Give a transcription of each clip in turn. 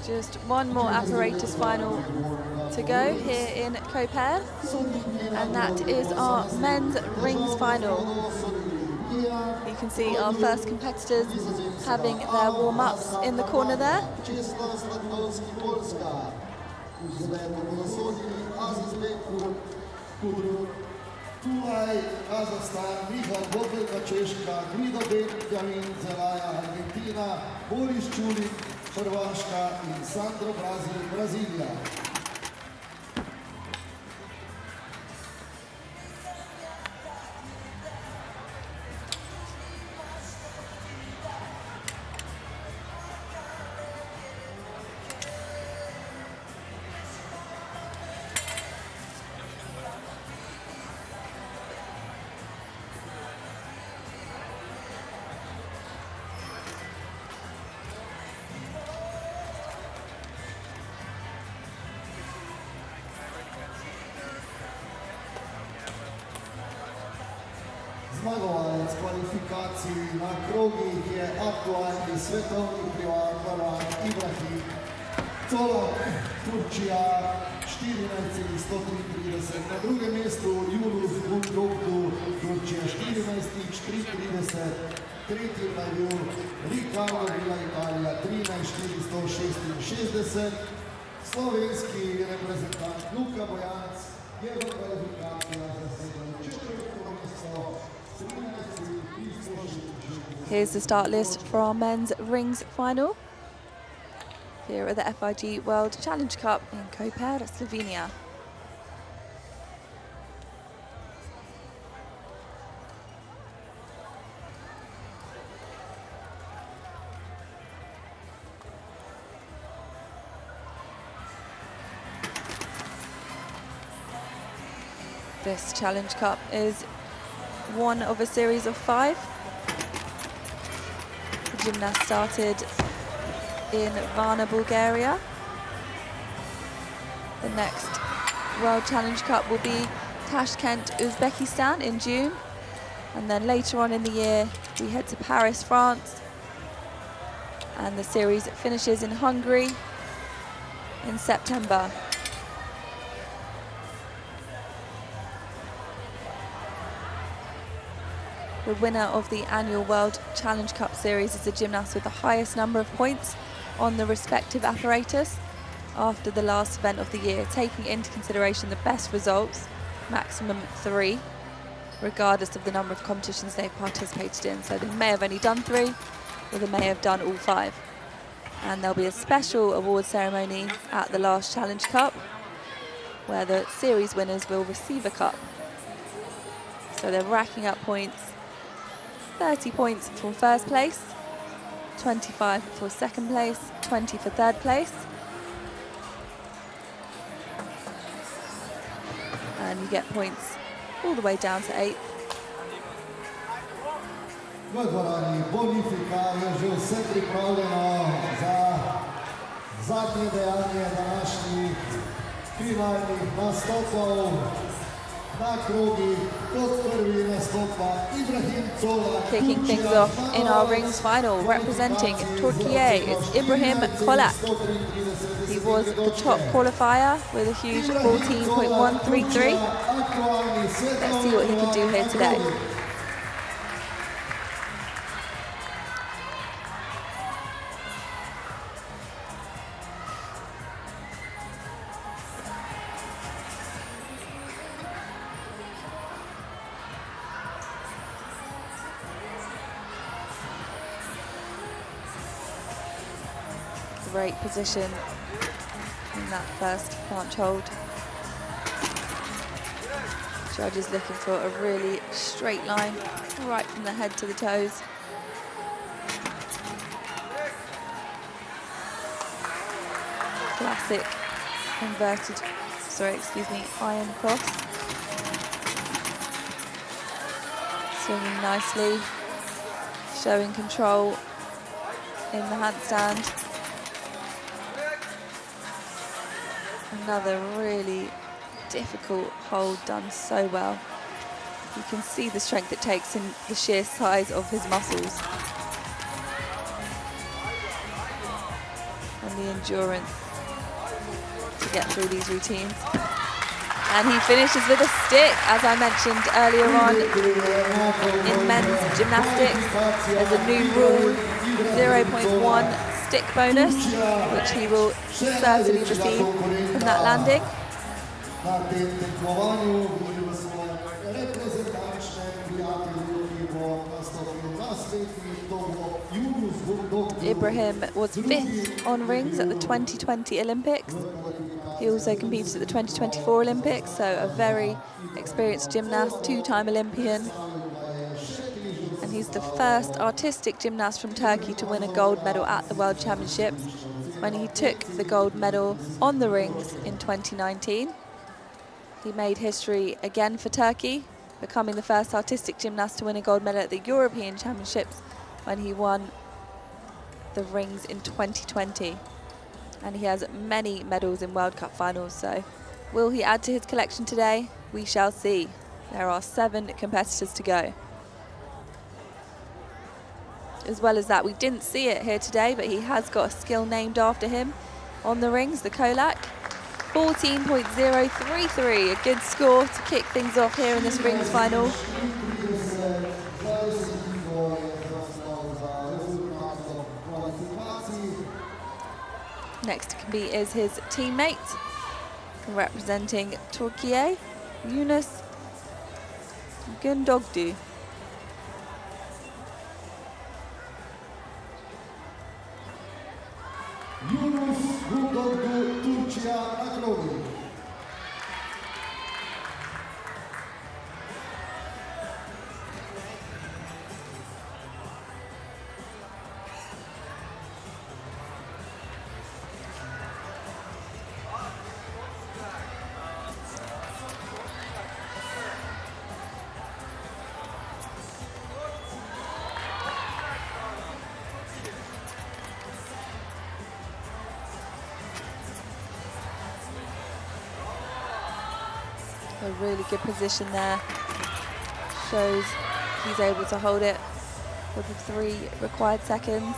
Just one more apparatus final to go here in Koper, and that is our men's rings final. You can see our first competitors having their warm-ups in the corner there. Zmagovalec kvalifikacij na krogih je aktualni svetovni prvak Ibrahim Colak, Turčija 14,133. Na drugem mestu Yunus Gundogdu, Turčija 14,33. Tretji pa je bil Ricardo Villa Italija 13,466. Slovenski reprezentant Luka Bojanc je v kvalifikacijah zasedel četvrto mesto. Here's the start list for our men's rings final here at the FIG World Challenge Cup in Koper, Slovenia. This Challenge Cup is one of a series of 5. The gymnast started in Varna, Bulgaria. The next World Challenge Cup will be Tashkent, Uzbekistan in June. And then later on in the year, we head to Paris, France. And the series finishes in Hungary in September. The winner of the annual World Challenge Cup series is the gymnast with the highest number of points on the respective apparatus after the last event of the year, taking into consideration the best results, maximum 3, regardless of the number of competitions they've participated in. So they may have only done 3, or they may have done all 5. And there'll be a special award ceremony at the last Challenge Cup, where the series winners will receive a cup. So they're racking up points. 30 points for first place, 25 for second place, 20 for third place. And you get points all the way down to 8th. V dvorani Bonifika je že vse pripravljeno za zadnje dejanje današnjih finalnih nastopov. Kicking things off in our rings final, representing Turkey, it's Ibrahim Kolak. He was the top qualifier with a huge 14.133. Let's see what he can do here today. Great position in that first planche hold. Judge is looking for a really straight line right from the head to the toes. Classic inverted, iron cross. Swinging nicely, showing control in the handstand. Another really difficult hold done so well. You can see the strength it takes in the sheer size of his muscles. and the endurance to get through these routines. And he finishes with a stick, as I mentioned earlier on. In men's gymnastics, there's a new rule, 0.1 stick bonus, which he will certainly receive from that landing. Ibrahim was 5th on rings at the 2020 Olympics. He also competed at the 2024 Olympics, so a very experienced gymnast, 2-time Olympian. And he's the first artistic gymnast from Turkey to win a gold medal at the World Championships, when he took the gold medal on the rings in 2019. He made history again for Turkey, becoming the first artistic gymnast to win a gold medal at the European Championships when he won the rings in 2020. And he has many medals in World Cup finals, so will he add to his collection today? We shall see. There are 7 competitors to go. As well as that, we didn't see it here today, but he has got a skill named after him on the rings, the Kolak. 14.033, a good score to kick things off here in this rings final. Next to compete is his teammate, representing Turkey, Yunus Gündogdu. Yunus Gündogdu, Turkey, Akrovi. A really good position there. Shows he's able to hold it for the 3 required seconds.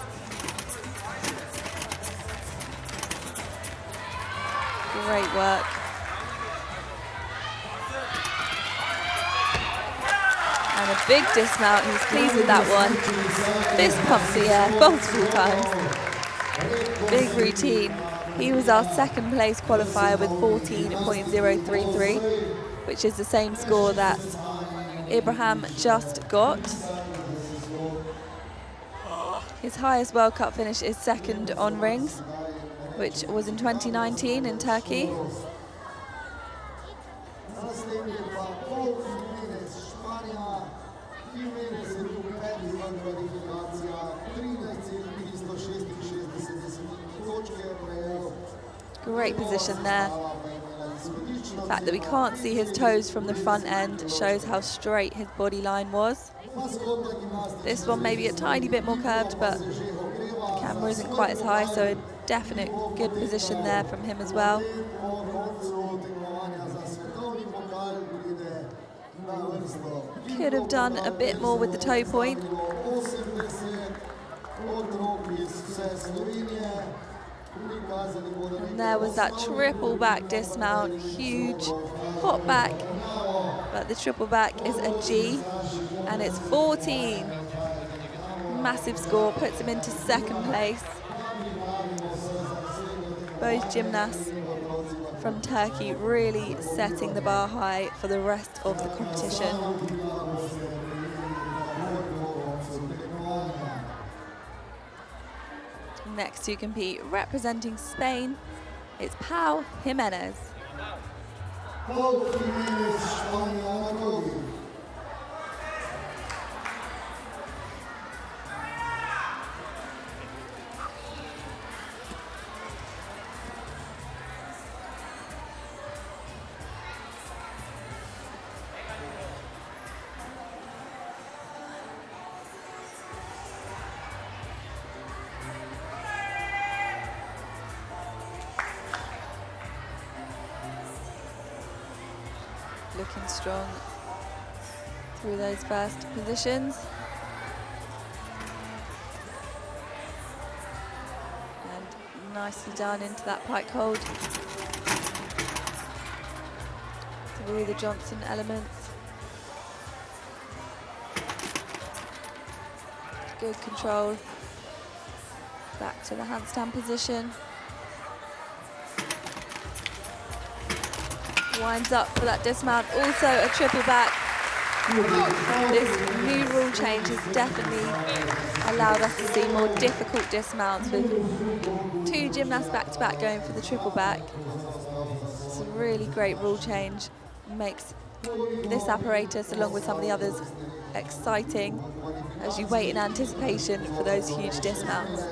Great work. And a big dismount. He's pleased with that one. Fist pumps the air multiple times. Big routine. He was our 2nd place qualifier with 14.033, which is the same score that Ibrahim just got. His highest World Cup finish is 2nd on rings, which was in 2019 in Turkey. Great position there. The fact that we can't see his toes from the front end shows how straight his body line was. This one maybe a tiny bit more curved, but the camera isn't quite as high, so a definite good position there from him as well. Could have done a bit more with the toe point. And there was that triple back dismount, huge hop back, but the triple back is a G, and it's 14. Massive score, puts him into 2nd place. Both gymnasts from Turkey really setting the bar high for the rest of the competition. Next to compete, representing Spain, it's Pau Jimenez. Looking strong through those first positions. And Nicely done into that pike hold. Through the Johnson elements. Good control. Back to the handstand position. Winds up for that dismount. Also a triple back. This new rule change has definitely allowed us to see more difficult dismounts with two gymnasts back-to-back going for the triple back. It's a really great rule change. Makes this apparatus, along with some of the others, exciting as you wait in anticipation for those huge dismounts.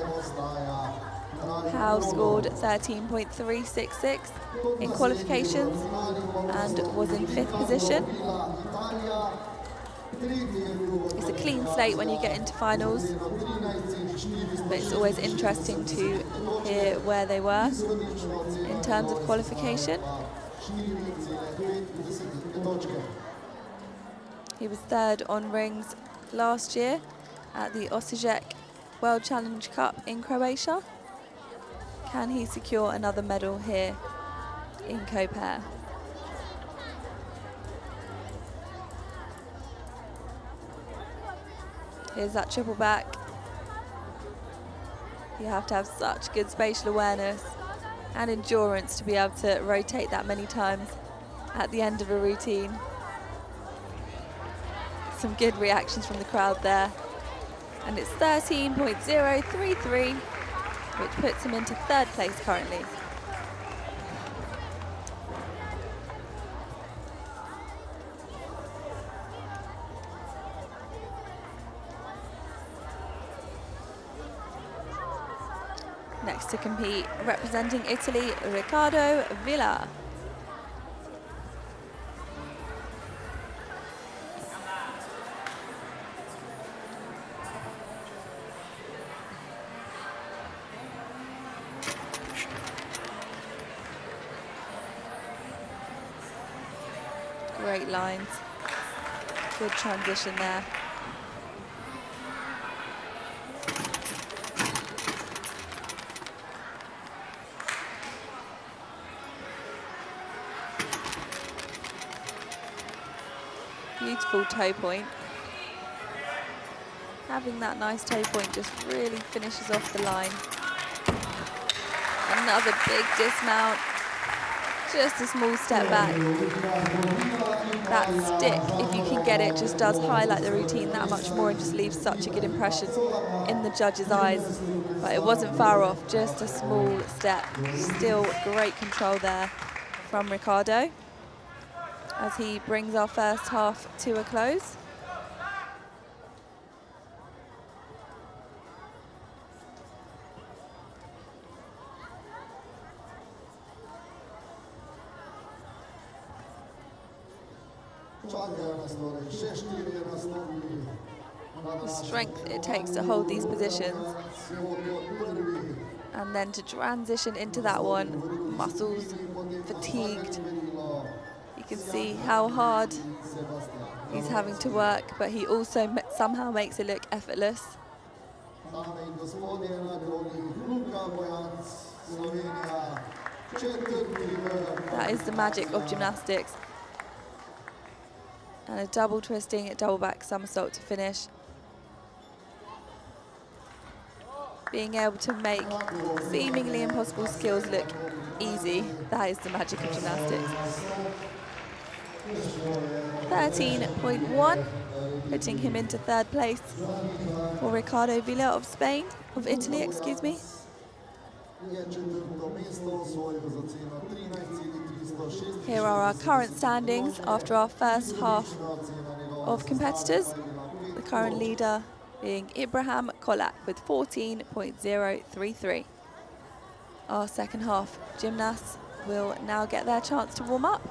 Howe scored 13.366 in qualifications and was in 5th position. It's a clean slate when you get into finals, but it's always interesting to hear where they were in terms of qualification. He was 3rd on rings last year at the Osijek World Challenge Cup in Croatia. Can he secure another medal here in Koper? Here's that triple back. You have to have such good spatial awareness and endurance to be able to rotate that many times at the end of a routine. Some good reactions from the crowd there. And it's 13.033, which puts him into 3rd place currently. Next to compete, representing Italy, Riccardo Villa. Great lines. Good transition there. Beautiful toe point. Having that nice toe point just really finishes off the line. Another big dismount. Just a small step back. That stick, if you can get it, just does highlight the routine that much more and just leaves such a good impression in the judges' eyes. But it wasn't far off, just a small step. Still great control there from Riccardo as he brings our first half to a close. The strength it takes to hold these positions and then to transition into that one, muscles fatigued. You can see how hard he's having to work, but he also somehow makes it look effortless. That is the magic of gymnastics. And a double twisting, double back somersault to finish. Being able to make seemingly impossible skills look easy, that is the magic of gymnastics. 13.1, putting him into 3rd place for Riccardo Villa of Spain, of Italy, excuse me. Here are our current standings after our first half of competitors. The current leader being Ibrahim Kolak with 14.033. Our second half gymnasts will now get their chance to warm up.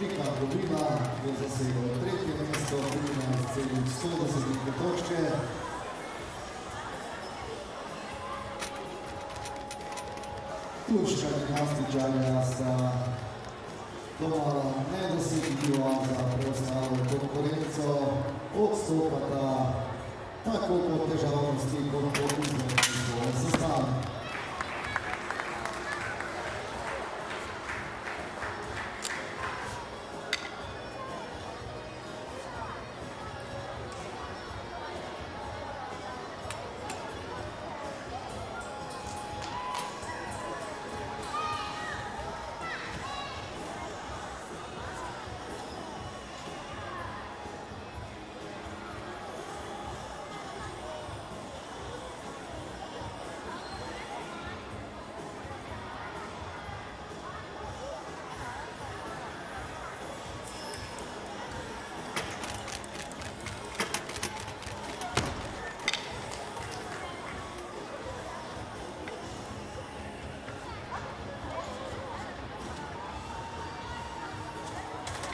Riccardo Villa je zasedel 3. mesto, 1 točke. ključna gimnastičarja sta domala nedosegljiva za preostalo konkurenco, odstopata tako po težavnosti kot po izvedbi svoje sestave.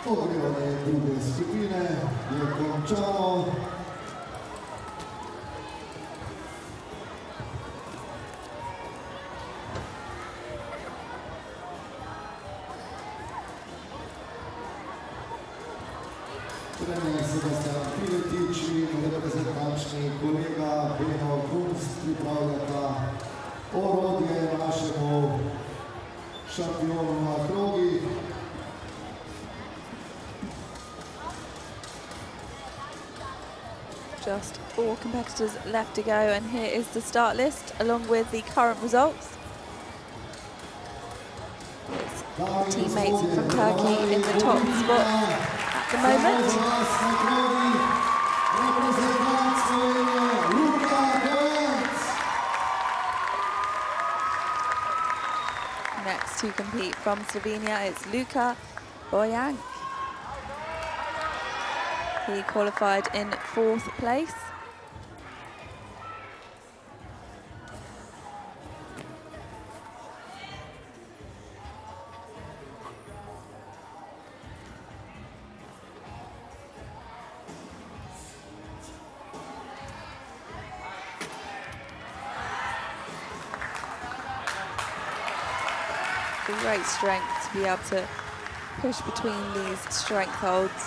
Ogrevanje druge skupine je končano. Trener Sebastian Piletič in reprezentančni kolega Beno Kunst pripravljata orodje našemu šampionu na krogih. Just 4 competitors left to go, and here is the start list along with the current results. It's the teammates from Turkey in the top spot at the moment. Next to compete from Slovenia, it's Luka Bojanc. He qualified in 4th place. Great strength to be able to push between these strength holds.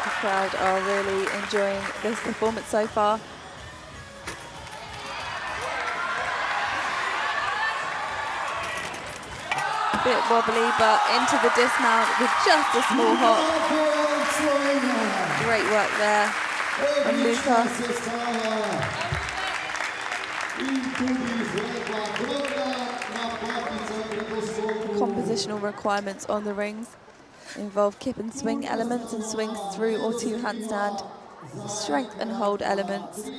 The crowd are really enjoying this performance so far. A bit wobbly, but into the dismount with just a small hop. Great work there from Luka. Compositional requirements on the rings involve kip and swing elements and swings through or to handstand, strength and hold elements,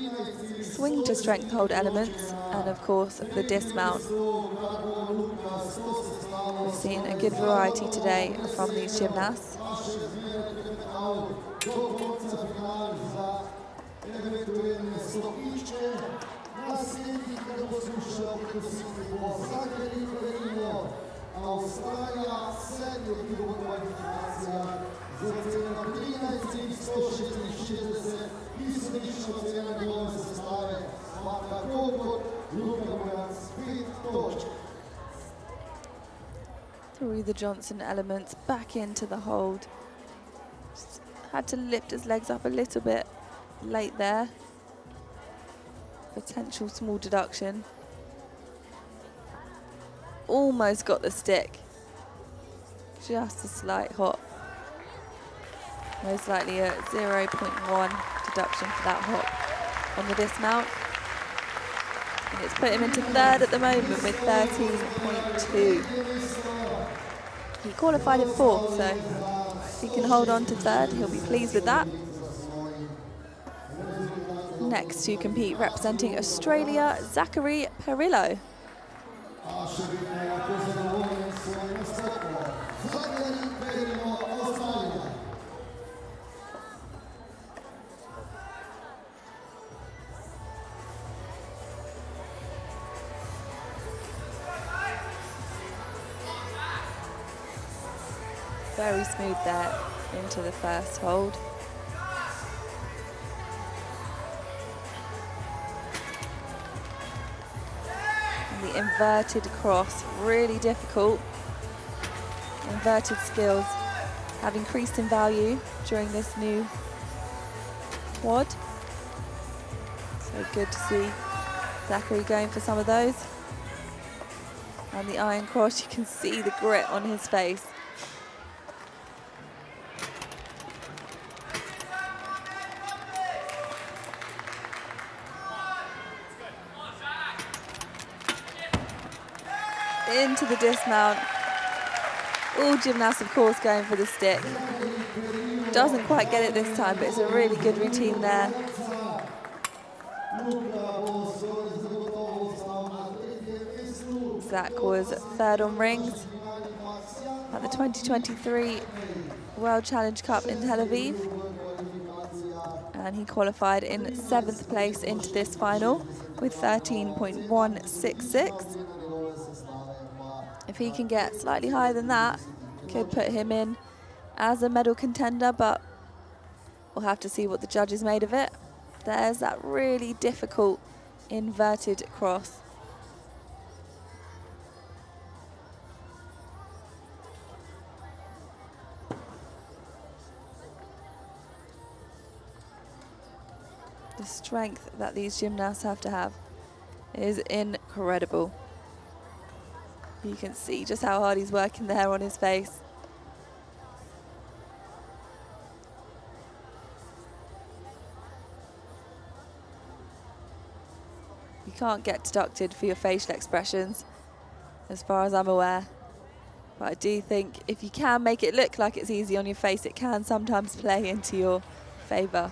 swing to strength hold elements, and of course the dismount. We've seen a good variety today from these gymnasts. Through the Johnson elements, back into the hold. Just had to lift his legs up a little bit late there. Potential small deduction. Almost got the stick. Just a slight hop. Most likely a 0.1 deduction for that hop on the dismount. And it's put him into 3rd at the moment with 13.2. He qualified in 4th, so if he can hold on to 3rd, he'll be pleased with that. Next to compete, representing Australia, Zachary Perillo. Very smooth there into the first hold. And the inverted cross, really difficult. Inverted skills have increased in value during this new quad. So good to see Zachary going for some of those. And the iron cross, you can see the grit on his face. Into the dismount. All gymnasts, of course, going for the stick. Doesn't quite get it this time, but it's a really good routine there. Zach was third on rings at the 2023 World Challenge Cup in Tel Aviv. And he qualified in 7th place into this final with 13.166. If he can get slightly higher than that, could put him in as a medal contender, but we'll have to see what the judges made of it. There's that really difficult inverted cross. The strength that these gymnasts have to have is incredible. You can see just how hard he's working there on his face. You can't get deducted for your facial expressions, as far as I'm aware. But I do think if you can make it look like it's easy on your face, it can sometimes play into your favour.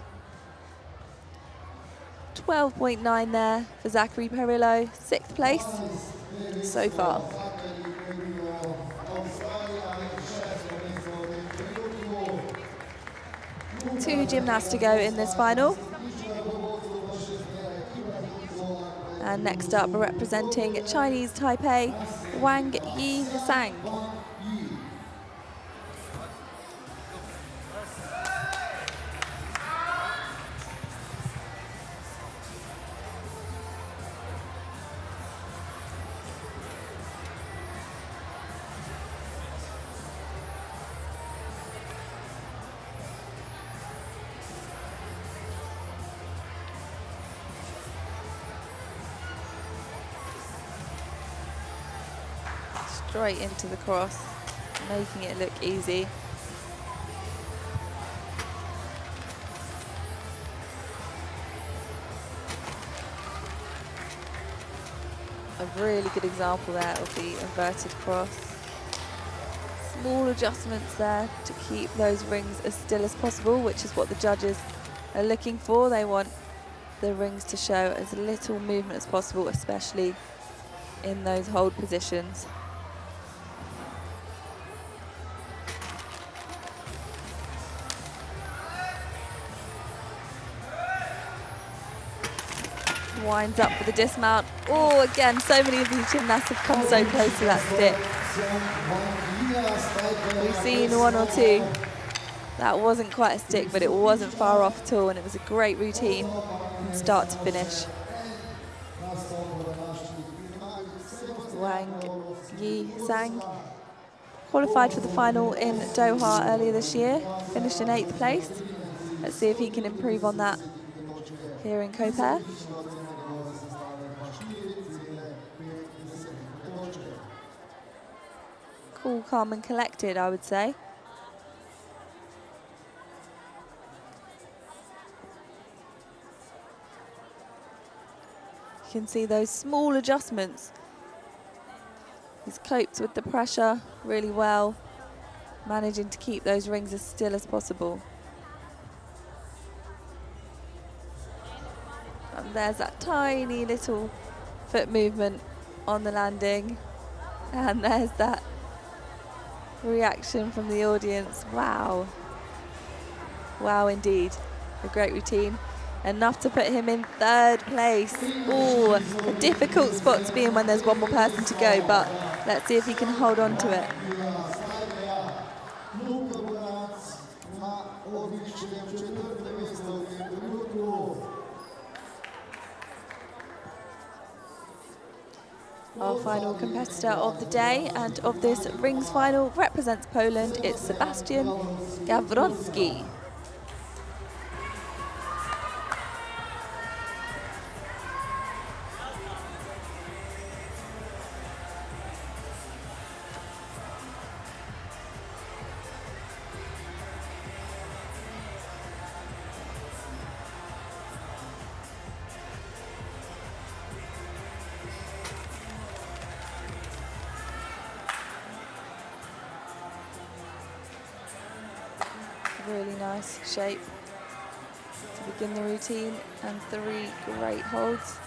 12.9 there for Zachary Perillo, 6th place so far. Two gymnasts to go in this final. And next up, representing Chinese Taipei, Wang Yi-sang. Straight into the cross, making it look easy. A really good example there of the inverted cross. Small adjustments there to keep those rings as still as possible, which is what the judges are looking for. They want the rings to show as little movement as possible, especially in those hold positions. Winds up for the dismount. Oh, again, so many of these gymnasts have come so close to that stick. We've seen one or two. That wasn't quite a stick, but it wasn't far off at all, and it was a great routine from start to finish. Wang Yi-sang qualified for the final in Doha earlier this year, finished in 8th place. Let's see if he can improve on that here in Koper. Cool, calm and collected, I would say. You can see those small adjustments. He's coped with the pressure really well, managing to keep those rings as still as possible. And there's that tiny little foot movement on the landing. And there's that reaction from the audience. Wow. Wow, indeed. A great routine. Enough to put him in 3rd place. Oh, a difficult spot to be in when there's one more person to go, but let's see if he can hold on to it. Our final competitor of the day and of this rings final represents Poland. It's Sebastian Gawronski. Really nice shape to begin the routine and 3 great holds.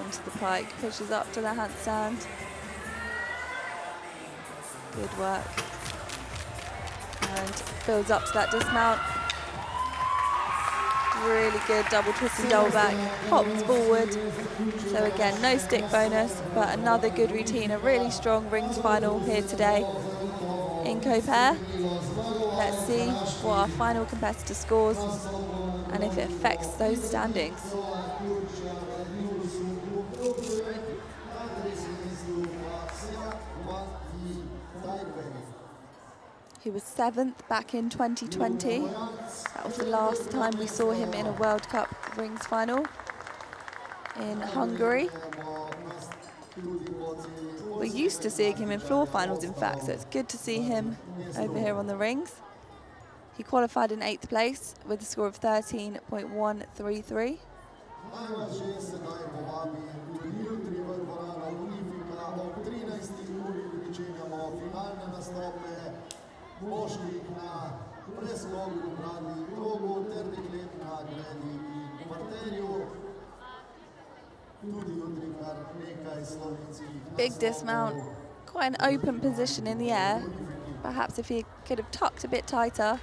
Into the pike, pushes up to the handstand. Good work. And builds up to that dismount. Really good double twist and double back, hops forward. So again, no stick bonus, but another good routine, a really strong rings final here today in Koper. Let's see what our final competitor scores and if it affects those standings. He was 7th back in 2020. That was the last time we saw him in a World Cup rings final in Hungary. We're used to seeing him in floor finals, in fact, so it's good to see him over here on the rings. He qualified in 8th place with a score of 13.133. Big dismount, quite an open position in the air. Perhaps if he could have tucked a bit tighter,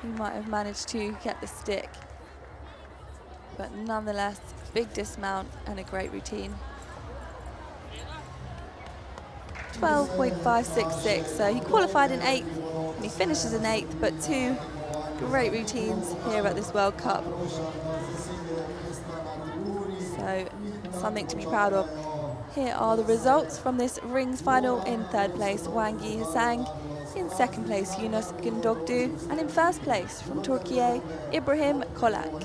he might have managed to get the stick. But nonetheless, big dismount and a great routine. 12.566, so he qualified in 8th and he finishes in 8th, but 2 great routines here at this World Cup. So something to be proud of. Here are the results from this rings final. In 3rd place, Wang Yi Hasang. In 2nd place, Yunus Gündogdu. And in 1st place, from Turkey, Ibrahim Kolak.